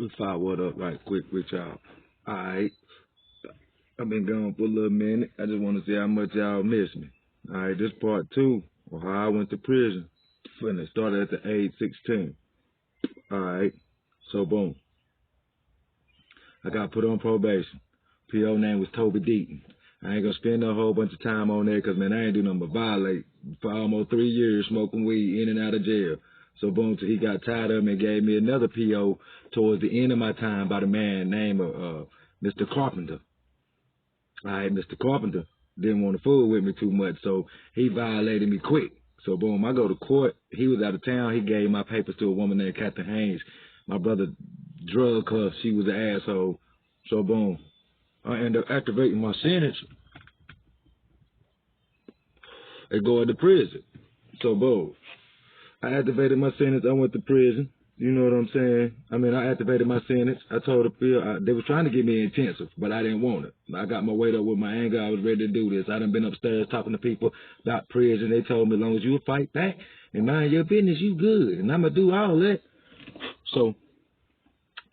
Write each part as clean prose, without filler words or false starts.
Let's fire what up right quick with y'all. Alright, I've been gone for a little minute. I just want to see how much y'all miss me. Alright, this part two of how I went to prison. When it started at the age 16. Alright, so boom. I got put on probation. PO name was Toby Deaton. I ain't gonna spend a whole bunch of time on there because, man, I ain't do nothing but violate for almost 3 years smoking weed in and out of jail. So boom, till he got tired of me and gave me another PO towards the end of my time by the man named Mr. Carpenter. All right, Mr. Carpenter didn't want to fool with me too much, so he violated me quick. So boom, I go to court. He was out of town. He gave my papers to a woman named Catherine Haynes. My brother drugged her. She was an asshole. So boom, I ended up activating my sentence and going to prison. So boom, I activated my sentence. I went to prison. You know what I'm saying? I mean, I activated my sentence. I told the field, they were trying to get me intensive, but I didn't want it. I got my weight up with my anger. I was ready to do this. I done been upstairs talking to people about prison. They told me as long as you would fight back and mind your business, you good. And I'm going to do all that. So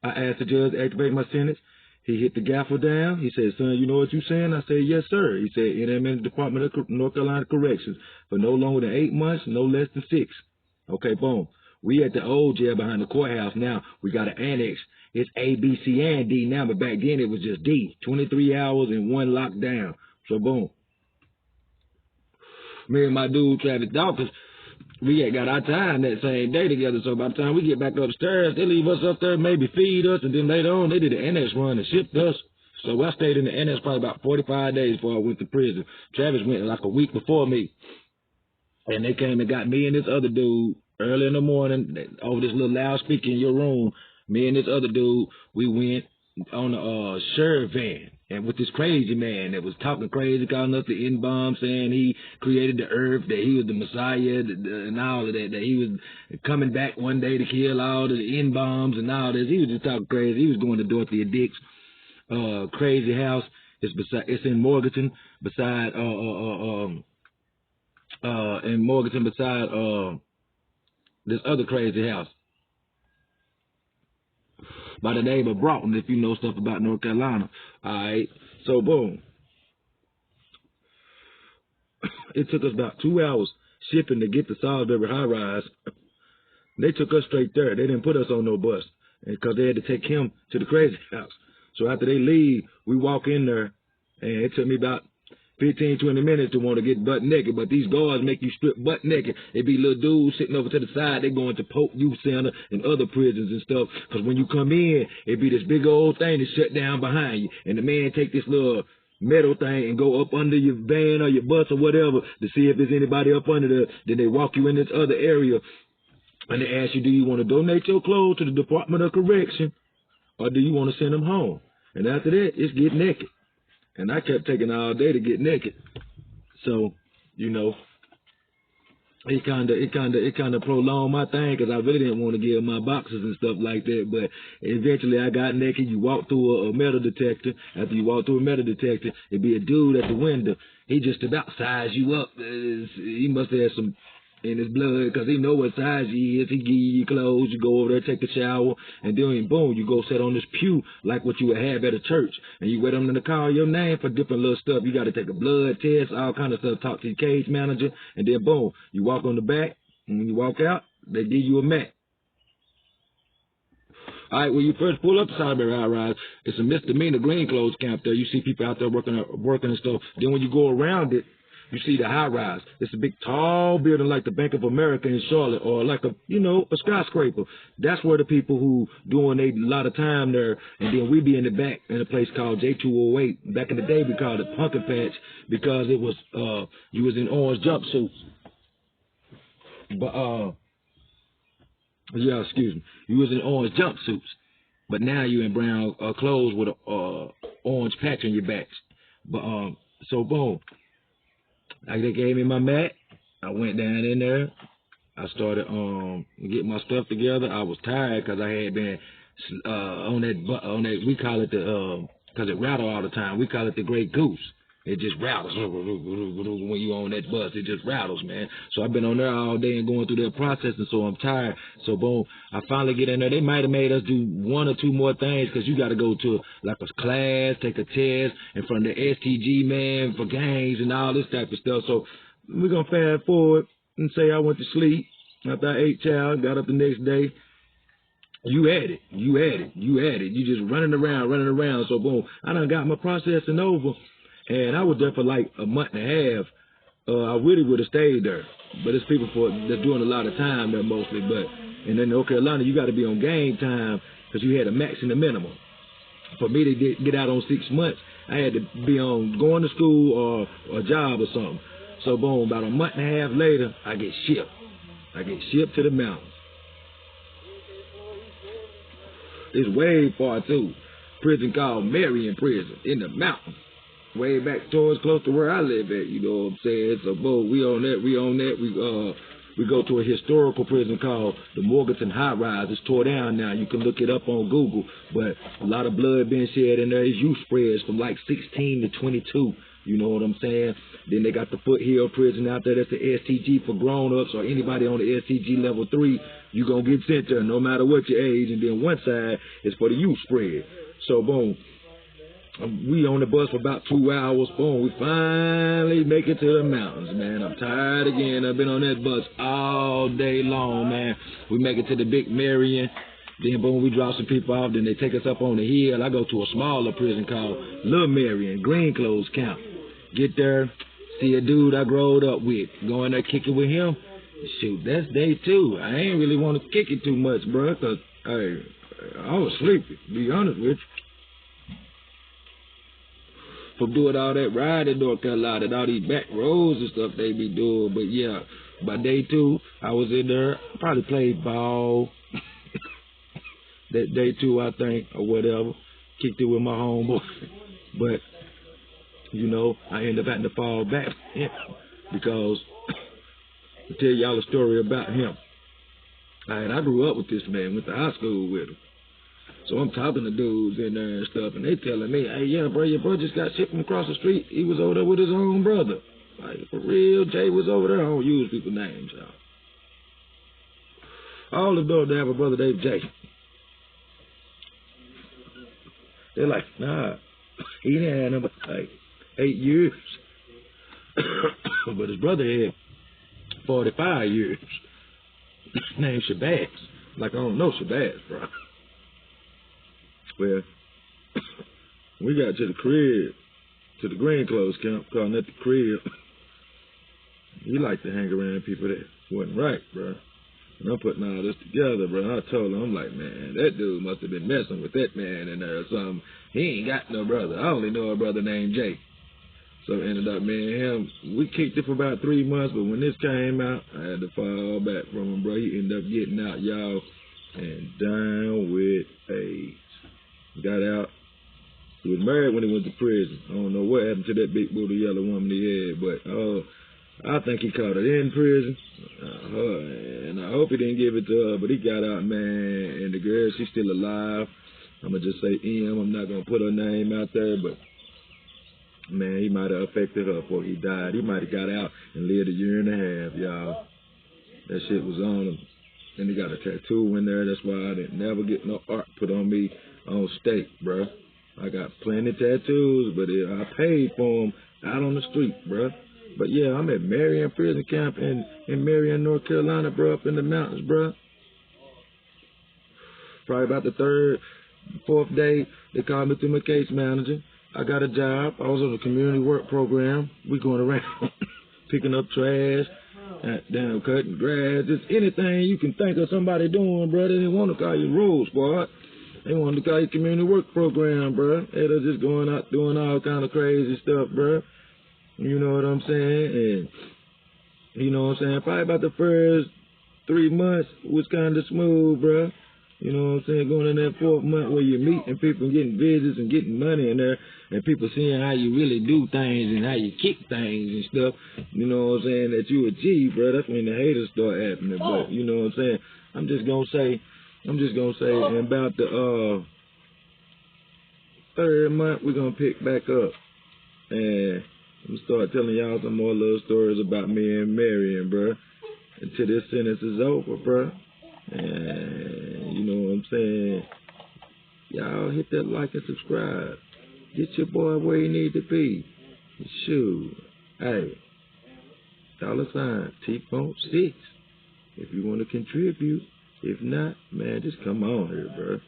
I asked the judge to activate my sentence. He hit the gavel down. He said, son, you know what you saying? I said, yes, sir. He said, in the Department of North Carolina Corrections for no longer than 8 months, no less than 6. Okay, boom. We at the old jail behind the courthouse now. We got an annex. It's A, B, C, and D now, but back then it was just D. 23 hours and 1 lockdown. So boom. Me and my dude, Travis Dawkins, we had got our time that same day together. So by the time we get back upstairs, they leave us up there, maybe feed us, and then later on they did the annex run and shipped us. So I stayed in the annex probably about 45 days before I went to prison. Travis went like a week before me. And they came and got me and this other dude early in the morning over this little loudspeaker in your room. Me and this other dude, we went on a sheriff van. And with this crazy man that was talking crazy, calling us the N-bomb, saying he created the earth, that he was the Messiah, and all of that, that he was coming back one day to kill all the N-bombs and all this. He was just talking crazy. He was going to Dorothy Dick's crazy house. It's in Morganton, beside beside this other crazy house by the name of Broughton, if you know stuff about North Carolina. Alright, so boom. It took us about 2 hours shipping to get to Salisbury High Rise. They took us straight there. They didn't put us on no bus because they had to take him to the crazy house. So after they leave, we walk in there, and it took me about 15, 20 minutes to want to get butt naked, but these guards make you strip butt naked. It be little dudes sitting over to the side. They going to Polk Youth Center and other prisons and stuff. Because when you come in, it be this big old thing that's shut down behind you. And the man take this little metal thing and go up under your van or your bus or whatever to see if there's anybody up under there. Then they walk you in this other area and they ask you, do you want to donate your clothes to the Department of Correction or do you want to send them home? And after that, it's get naked. And I kept taking all day to get naked. So, you know, it kind of prolonged my thing because I really didn't want to give my boxes and stuff like that. But eventually I got naked. You walk through a metal detector. After you walk through a metal detector, it'd be a dude at the window. He just about size you up. He must have some in his blood because he know what size he is. He give you your clothes. You go over there, take a shower, and then boom, you go sit on this pew like what you would have at a church. And you wait on them to call your name for different little stuff. You got to take a blood test, all kind of stuff, talk to your cage manager, and then boom, you walk on the back, and when you walk out, they give you a mat. All right, when you first pull up to Salisbury High Rise, it's a misdemeanor green clothes camp there. You see people out there working and stuff. Then when you go around it, you see the high rise. It's a big, tall building like the Bank of America in Charlotte, or like a skyscraper. That's where the people who doing a lot of time there, and then we be in the back in a place called J208. Back in the day, we called it Pumpkin Patch because it was you was in orange jumpsuits. But yeah, excuse me, you was in orange jumpsuits, but now you in brown clothes with a orange patch on your back. But so boom. Like they gave me my mat. I went down in there. I started getting my stuff together. I was tired because I had been on that. We call it the because it rattle all the time. We call it the Great Goose. It just rattles when you on that bus. It just rattles, man. So I've been on there all day and going through that process, and so I'm tired. So boom, I finally get in there. They might have made us do 1 or 2 more things because you got to go to like a class, take a test in front of the STG, man, for gangs and all this type of stuff. So we're going to fast forward and say I went to sleep after I ate chow, got up the next day. You at it. You just running around. So boom, I done got my processing over, and I was there for like a month and a half. I really would have stayed there, but it's people that's doing a lot of time there mostly. But and in North Carolina, you got to be on game time because you had a max and a minimum. For me to get out on 6 months, I had to be on going to school or a job or something. So boom, about a month and a half later, I get shipped to the mountains. It's way far too. Prison called Marion Prison in the mountains. Way back towards close to where I live at, you know what I'm saying? So boom, we on that. We go to a historical prison called the Morganton High Rise. It's tore down now. You can look it up on Google. But a lot of blood being shed in there. It's youth spreads from like 16 to 22. You know what I'm saying? Then they got the Foothill Prison out there. That's the STG for grown-ups or anybody on the STG level 3. You going to get sent there no matter what your age. And then one side is for the youth spread. So, boom. We on the bus for about 2 hours. Boom. We finally make it to the mountains, man. I'm tired again. I've been on that bus all day long, man. We make it to the Big Marion. Then, boom, we drop some people off. Then they take us up on the hill. I go to a smaller prison called Little Marion, Green Clothes Camp. Get there, see a dude I growed up with. Go in there kicking with him. Shoot, that's day 2. I ain't really want to kick it too much, bro, because I was sleepy, to be honest with you. From doing all that riding in North Carolina and all these back roads and stuff they be doing. But, yeah, by day 2, I was in there. Probably played ball. That day 2, I think, or whatever. Kicked it with my homeboy. But, you know, I ended up having to fall back because to tell y'all a story about him. I grew up with this man, went to high school with him. So I'm talking to dudes in there and stuff, and they telling me, hey, yeah, bro, your brother just got shipped from across the street. He was over there with his own brother. Like, for real, Jay was over there. I don't use people's names, y'all. All of them, they have a brother named Jay. They're like, nah, he didn't have number like 8 years. But his brother had 45 years. Named Shabazz. Like, I don't know Shabazz, bro. Well, we got to the crib, to the Green Clothes Camp, calling that the crib. He liked to hang around people that wasn't right, bro. And I'm putting all this together, bro. I told him, I'm like, man, that dude must have been messing with that man in there or something. He ain't got no brother. I only know a brother named Jay. So ended up, me and him, we kicked it for about 3 months, but when this came out, I had to fall back from him, bro. He ended up getting out, y'all, and down with AIDS. Got out. He was married when he went to prison. I don't know what happened to that big booty yellow woman he had, but I think he caught it in prison. And I hope he didn't give it to her, but he got out, man. And the girl, she's still alive. I'm going to just say M. I'm not going to put her name out there, but, man, he might have affected her before he died. He might have got out and lived a year and a half, y'all. That shit was on him. And he got a tattoo in there. That's why I didn't never get no art put on me on state, bro. I got plenty of tattoos, but I paid for them out on the street, bro. But, yeah, I'm at Marion Prison Camp in Marion, North Carolina, bro, up in the mountains, bro. Probably about the 3rd, 4th day, they called me to my case manager. I got a job. I was on a community work program. We going around picking up trash, down cutting grass, just anything you can think of somebody doing, bro. They didn't want to call you road squad. They wanted to call you community work program, bro. They was just going out doing all kind of crazy stuff, bro. You know what I'm saying? And you know what I'm saying? Probably about the first 3 months was kind of smooth, bro. You know what I'm saying? Going in that 4th month where you're meeting people and getting visits and getting money in there and people seeing how you really do things and how you kick things and stuff. You know what I'm saying? That you achieve, bro. That's when the haters start happening. But you know what I'm saying? I'm just gonna say in about the 3rd month we're gonna pick back up. And I'm gonna start telling y'all some more little stories about me and Marion, bruh. Until this sentence is over, bruh. And you know what I'm saying? Y'all hit that like and subscribe. Get your boy where he need to be. Shoot. Hey. $sign T-Funk6. If you want to contribute. If not, man, just come on here, bro.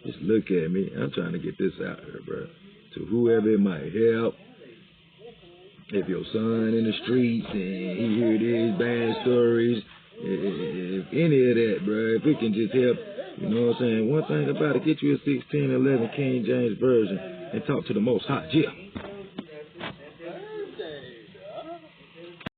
Just look at me. I'm trying to get this out here, bro. To whoever it might help. If your son in the streets and he hear these bad stories, if any of that, bro, if it can just help, you know what I'm saying? One thing about it, get you a 1611 King James Version and talk to the Most High. Yeah.